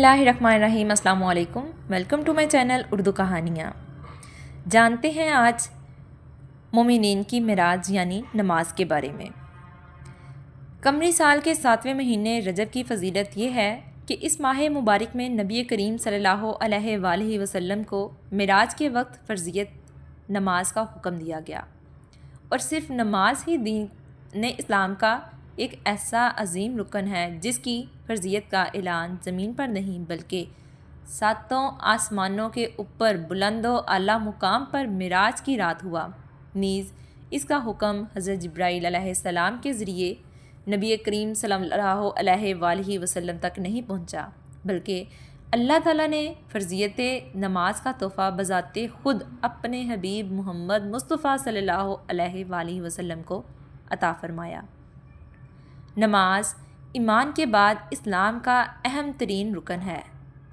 बिस्मिल्लाहिर्रहमानिर्रहीम। अस्सलाम वालेकुम। Welcome to my channel Urdu कहानियाँ। जानते हैं आज मोमिनीन की मिराज यानी नमाज के बारे में। कमरी साल के 7वें महीने रजब की फ़जीलत ये है कि इस माह मुबारक में नबी करीम सल्लल्लाहु अलैहि वसल्लम को मिराज के वक्त फ़र्ज़ियत नमाज का हुक्म दिया गया। और सिर्फ नमाज ही दीन इस्लाम का एक ऐसा अजीम रुकन है जिसकी फ़र्ज़ियत का ऐलान ज़मीन पर नहीं बल्कि सातों आसमानों के ऊपर बुलंद व आला मुकाम पर मिराज की रात हुआ। नीज़ इसका हुक्म हज़रत जिब्राईल अलैहिस्सलाम के ज़रिए नबी करीम सल्लल्लाहु अलैहि वसल्लम तक नहीं पहुँचा, बल्कि अल्लाह ताला ने फ़र्ज़ियत नमाज का तोहफ़ा बज़ाते ख़ुद अपने हबीब मोहम्मद मुस्तफ़ा सल्लल्लाहु अलैहि वसल्लम को अता फ़रमाया। नमाज ईमान के बाद इस्लाम का अहम तरीन रुकन है।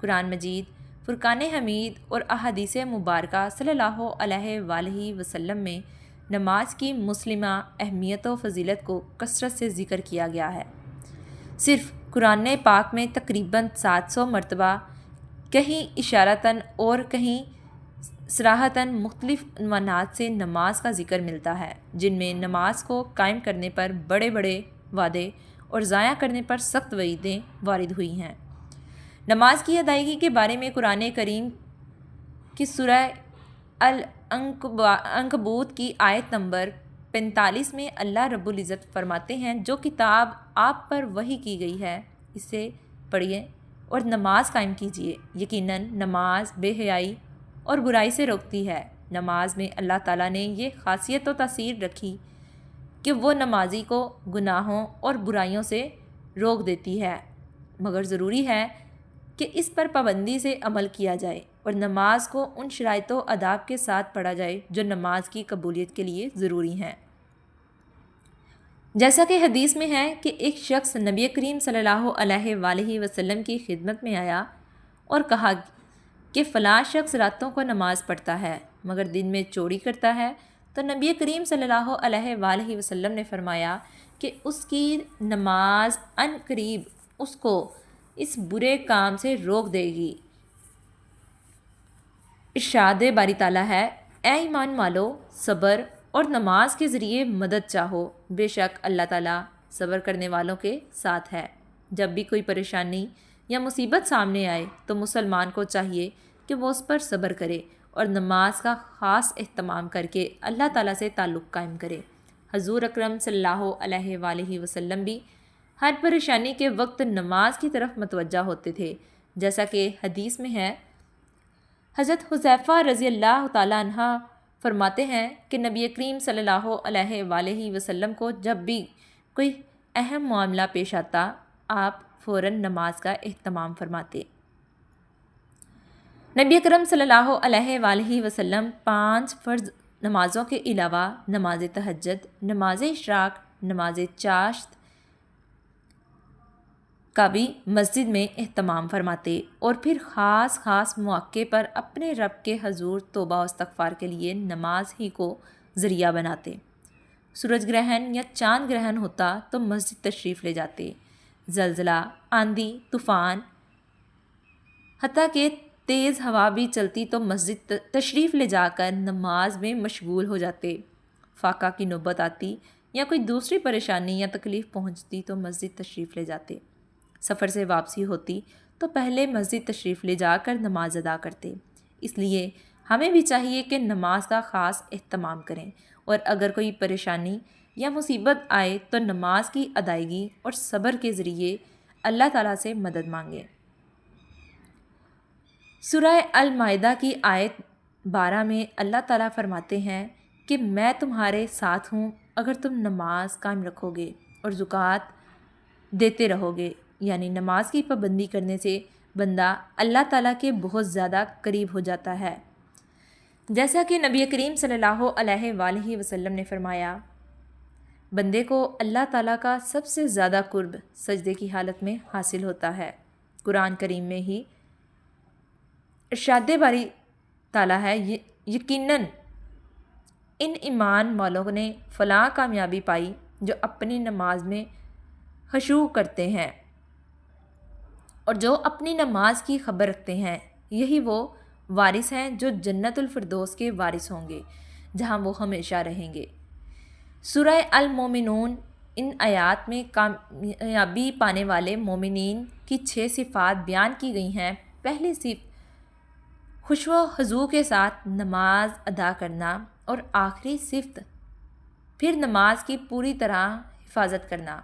कुरान मजीद, फ़ुरक़ान हमीद और अहादीस मुबारका सल्लल्लाहु अलैहि वसल्लम में नमाज की मुस्लिमा अहमियत व फ़जीलत को कसरत से ज़िक्र किया गया है। सिर्फ़ कुरान पाक में तकरीबन 700 मरतबा, कहीं इशारतन और कहीं सराहतन मुख्तलिफ़ उन्वानात से नमाज का ज़िक्र मिलता है, जिनमें नमाज को कायम करने पर बड़े बड़े वादे और ज़ाया करने पर सख्त वईदें वारिद हुई हैं। नमाज की अदायगी के बारे में कुरान करीम की सूरह अल-अंकबूत की आयत नंबर 45 में अल्लाह रब्बुल इज़्ज़त फरमाते हैं, जो किताब आप पर वही की गई है इसे पढ़िए और नमाज कायम कीजिए। यकीनन नमाज बेहयाई और बुराई से रोकती है। नमाज में अल्लाह ताला ने ये खासियत व तासीर रखी कि वो नमाजी को गुनाहों और बुराइयों से रोक देती है, मगर ज़रूरी है कि इस पर पाबंदी से अमल किया जाए और नमाज को उन शराइत व आदाब के साथ पढ़ा जाए जो नमाज की कबूलियत के लिए ज़रूरी हैं। जैसा कि हदीस में है कि एक शख्स नबी करीम सल्लल्लाहु अलैहि वसल्लम की खिदमत में आया और कहा कि फ़लाँ शख्स रातों को नमाज़ पढ़ता है मगर दिन में चोरी करता है। तो नबी करीम सल्लल्लाहु अलैहि वसल्लम ने फरमाया कि उसकी नमाज अन करीब उसको इस बुरे काम से रोक देगी। इरशाद बारी ताला है, ए ईमान वालो, सब्र और नमाज के ज़रिए मदद चाहो, बेशक अल्लाह ताला सब्र करने वालों के साथ है। जब भी कोई परेशानी या मुसीबत सामने आए तो मुसलमान को चाहिए कि वो उस पर सब्र करे और नमाज का ख़ास एहतमाम करके अल्लाह ताला से ताल्लुक़ कायम करे। हजूर अकरम सल्लल्लाहु अलैहि वसल्लम भी हर परेशानी के वक्त नमाज की तरफ मतवज्जा होते थे, जैसा कि हदीस में है। हज़रत हुज़ैफ़ा रज़ी अल्लाह ताला अन्हा फरमाते हैं कि नबी करीम सल्लल्लाहु अलैहि वसल्लम को जब भी कोई अहम मामला पेश आता, आप फ़ौरन नमाज का एहतमाम फरमाते। नबी अकरम सल्लल्लाहु अलैहि वसल्लम 5 फ़र्ज़ नमाज़ों के अलावा नमाज तहज्जुद, नमाज इशराक, नमाज चाश्त का भी मस्जिद में एहतमाम फरमाते और फिर ख़ास मौक़े पर अपने रब के हजूर तौबा व इस्तग़फ़ार के लिए नमाज ही को ज़रिया बनाते। सूरज ग्रहण या चाँद ग्रहण होता तो मस्जिद तशरीफ़ ले जाते। ज़लज़ला, आंधी, तूफ़ान, हत्ता कि तेज़ हवा भी चलती तो मस्जिद तशरीफ़ ले जाकर नमाज में मशगूल हो जाते। फाका की नौबत आती या कोई दूसरी परेशानी या तकलीफ़ पहुँचती तो मस्जिद तशरीफ़ ले जाते। सफ़र से वापसी होती तो पहले मस्जिद तशरीफ़ ले जाकर नमाज अदा करते। इसलिए हमें भी चाहिए कि नमाज का ख़ास एहतमाम करें और अगर कोई परेशानी या मुसीबत आए तो नमाज की अदायगी और सब्र के ज़रिए अल्लाह ताला से मदद मांगें। सूरह अल-माइदा की आयत 12 में अल्लाह ताला फरमाते हैं कि मैं तुम्हारे साथ हूँ अगर तुम नमाज कायम रखोगे और ज़कात देते रहोगे। यानी नमाज की पाबंदी करने से बंदा अल्लाह ताला के बहुत ज़्यादा करीब हो जाता है। जैसा कि नबी करीम सल्लल्लाहु अलैहि वसल्लम ने फरमाया, बंदे को अल्लाह ताला का सबसे ज़्यादा कुर्ब सजदे की हालत में हासिल होता है। कुरान करीम में ही इरशाद बारी ताला है, यकीनन इन ईमान वालों ने फ़लाँ कामयाबी पाई जो अपनी नमाज में खशू करते हैं اور جو اپنی نماز کی خبر رکھتے ہیں یہی وہ وارث ہیں جو جنت الفردوس کے وارث ہوں گے، جہاں وہ ہمیشہ رہیں گے۔ سورہ المومنون ان آیات میں کامیابی پانے والے مومنین کی 6 صفات بیان کی گئی ہیں۔ پہلی صفت خشوع و خضوع کے ساتھ نماز ادا کرنا، اور آخری صفت پھر نماز کی پوری طرح حفاظت کرنا۔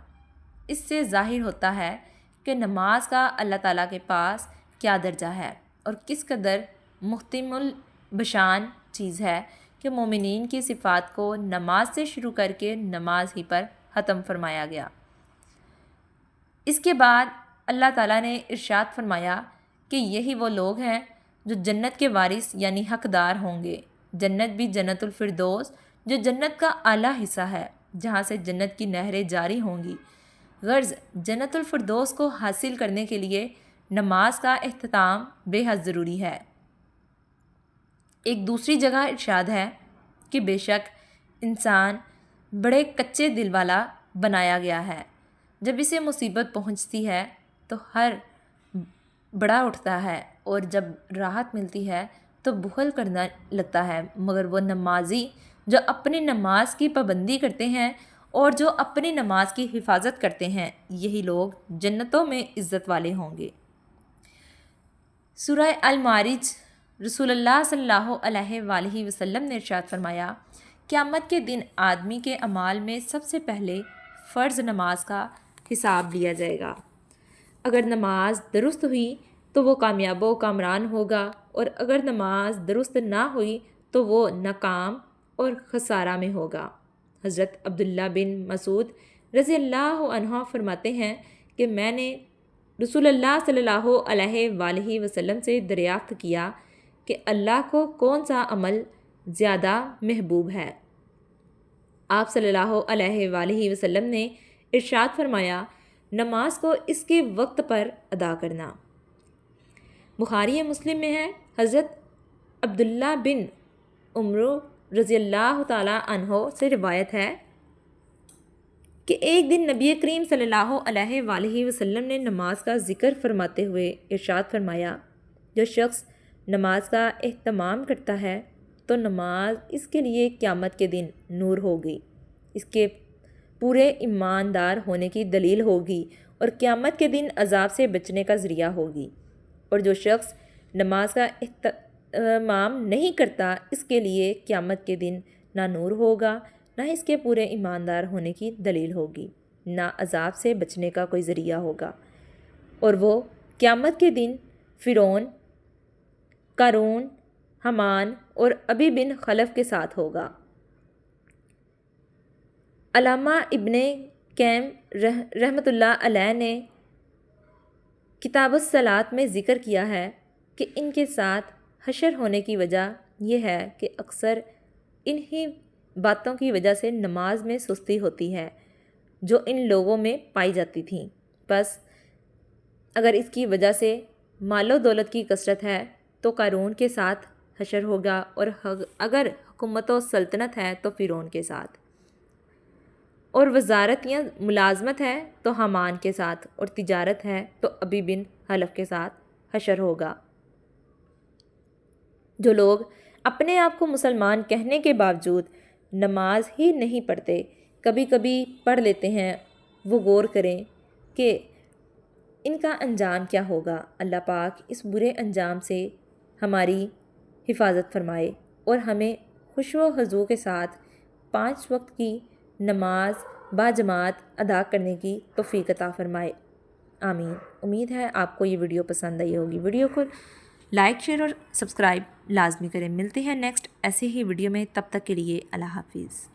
اس سے ظاہر ہوتا ہے کہ نماز کا اللہ تعالیٰ کے پاس کیا درجہ ہے اور کس قدر محترم البشان چیز ہے کہ مومنین کی صفات کو نماز سے شروع کر کے نماز ہی پر ختم فرمایا گیا۔ اس کے بعد اللہ تعالیٰ نے ارشاد فرمایا کہ یہی وہ لوگ ہیں جو جنت کے وارث یعنی حقدار ہوں گے۔ جنت بھی جنت الفردوس جو جنت کا اعلیٰ حصہ ہے، جہاں سے جنت کی نہریں جاری ہوں گی۔ غرض جنت الفردوس کو حاصل کرنے کے لیے نماز کا اہتمام بے حد ضروری ہے۔ ایک دوسری جگہ ارشاد ہے کہ بے شک انسان بڑے کچے دل والا بنایا گیا ہے، جب اسے مصیبت پہنچتی ہے تو ہر بڑا اٹھتا ہے، اور جب راحت ملتی ہے تو بخل کرنا لگتا ہے، مگر وہ نمازی جو اپنی نماز کی پابندی کرتے ہیں اور جو اپنی نماز کی حفاظت کرتے ہیں یہی لوگ جنتوں میں عزت والے ہوں گے۔ سورہ المعارج رسول اللہ صلی اللہ علیہ وآلہ وسلم نے ارشاد فرمایا، قیامت کے دن آدمی کے اعمال میں سب سے پہلے فرض نماز کا حساب لیا جائے گا۔ اگر نماز درست ہوئی تو وہ کامیاب و کامران ہوگا، اور اگر نماز درست نہ ہوئی تو وہ ناکام اور خسارہ میں ہوگا۔ حضرت عبداللہ بن مسعود رضی اللہ عنہ فرماتے ہیں کہ میں نے رسول اللہ صلی اللہ علیہ وآلہ وسلم سے دریافت کیا کہ اللہ کو کون سا عمل زیادہ محبوب ہے؟ آپ صلی اللہ علیہ وآلہ وسلم نے ارشاد فرمایا، نماز کو اس کے وقت پر ادا کرنا۔ بخاری مسلم میں ہے، حضرت عبداللہ بن عمر رضی اللہ تعالیٰ عنہ سے روایت ہے کہ ایک دن نبی کریم صلی اللہ علیہ وآلہ وسلم نے نماز کا ذکر فرماتے ہوئے ارشاد فرمایا، جو شخص نماز کا اہتمام کرتا ہے تو نماز اس کے لیے قیامت کے دن نور ہوگی، اس کے پورے ایماندار ہونے کی دلیل ہوگی، اور قیامت کے دن عذاب سے بچنے کا ذریعہ ہوگی۔ اور جو شخص نماز کا اہتمام نہیں کرتا اس کے لیے قیامت کے دن نہ نور ہوگا، نہ اس کے پورے ایماندار ہونے کی دلیل ہوگی، نہ عذاب سے بچنے کا کوئی ذریعہ ہوگا، اور وہ قیامت کے دن فرعون، قارون، حامان اور ابی بن خلف کے ساتھ ہوگا۔ علامہ ابن قیم رحمۃ اللہ علیہ نے کتاب الصلاۃ میں ذکر کیا ہے کہ ان کے ساتھ حشر ہونے کی وجہ یہ ہے کہ اکثر انہی باتوں کی وجہ سے نماز میں سستی ہوتی ہے جو ان لوگوں میں پائی جاتی تھیں۔ بس اگر اس کی وجہ سے مال و دولت کی کثرت ہے تو قارون کے ساتھ حشر ہوگا، اور اگر حکومت و سلطنت ہے تو فرعون کے ساتھ، اور وزارت یا ملازمت ہے تو حامان کے ساتھ، اور تجارت ہے تو ابی بن خلف کے ساتھ حشر ہوگا۔ جو لوگ اپنے آپ کو مسلمان کہنے کے باوجود نماز ہی نہیں پڑھتے، کبھی کبھی پڑھ لیتے ہیں، وہ غور کریں کہ ان کا انجام کیا ہوگا۔ اللہ پاک اس برے انجام سے ہماری حفاظت فرمائے اور ہمیں خشوع و خضوع کے ساتھ 5 وقت کی نماز باجماعت ادا کرنے کی توفیق عطا فرمائے، آمین۔ امید ہے آپ کو یہ ویڈیو پسند آئی ہوگی۔ ویڈیو کو لائک، شیئر اور سبسکرائب لازمی کریں۔ ملتے ہیں نیکسٹ ایسے ہی ویڈیو میں، تب تک کے لیے اللہ حافظ۔